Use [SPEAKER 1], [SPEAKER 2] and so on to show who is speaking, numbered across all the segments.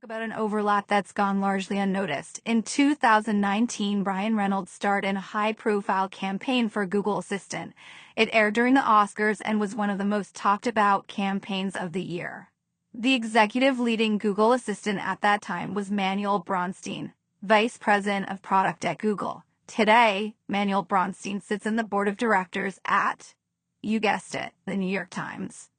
[SPEAKER 1] About an overlap that's gone largely unnoticed. In 2019, Ryan Reynolds starred in a high-profile campaign for Google Assistant. It aired during the Oscars and was one of the most talked-about campaigns of the year. The executive leading Google Assistant at that time was Manuel Bronstein, vice president of product at Google. Today, Manuel Bronstein sits in the board of directors at, you guessed it, the New York Times.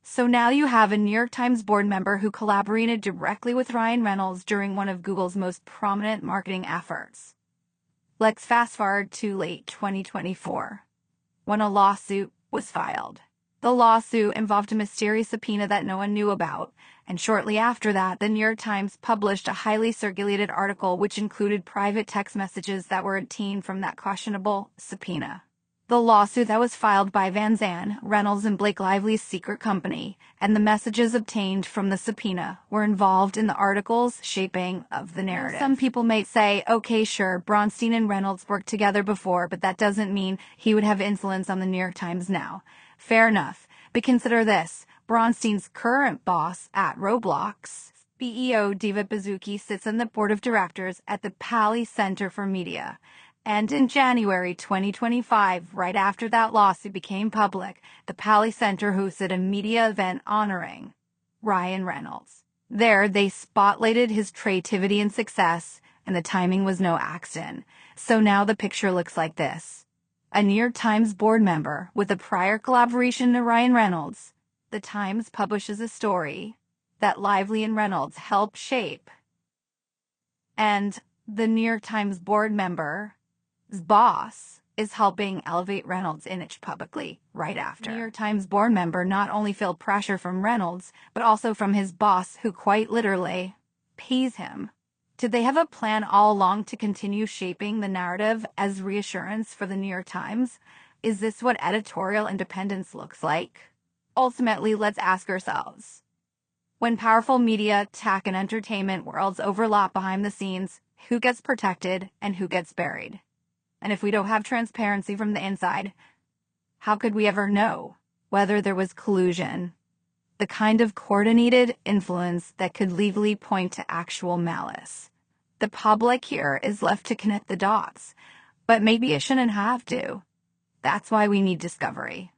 [SPEAKER 1] So now you have a New York Times board member who collaborated directly with Ryan Reynolds during one of Google's most prominent marketing efforts. Let's fast forward to late 2024, when a lawsuit was filed. The lawsuit involved a mysterious subpoena that no one knew about, and shortly after that, the New York Times published a highly circulated article which included private text messages that were obtained from that questionable subpoena. The lawsuit that was filed by Van Zandt, Reynolds, and Blake Lively's secret company, and the messages obtained from the subpoena were involved in the article's shaping of the narrative. Some people might say, okay, sure, Bronstein and Reynolds worked together before, but that doesn't mean he would have influence on the New York Times now. Fair enough, but consider this. Bronstein's current boss at Roblox, CEO David Baszucki, sits on the board of directors at the Paley Center for Media. And in January 2025, right after that lawsuit became public, the Paley Center hosted a media event honoring Ryan Reynolds. There, they spotlighted his creativity and success, and the timing was no accident. So now the picture looks like this. A New York Times board member with a prior collaboration to Ryan Reynolds. The Times publishes a story that Lively and Reynolds helped shape. And the New York Times board member boss is helping elevate Reynolds' image publicly right after. New York Times board member not only felt pressure from Reynolds, but also from his boss, who quite literally pays him. Did they have a plan all along to continue shaping the narrative as reassurance for the New York Times? Is this what editorial independence looks like? Ultimately, let's ask ourselves. When powerful media, tech, and entertainment worlds overlap behind the scenes, who gets protected and who gets buried? And if we don't have transparency from the inside, how could we ever know whether there was collusion, the kind of coordinated influence that could legally point to actual malice? The public here is left to connect the dots, but maybe it shouldn't have to. That's why we need discovery.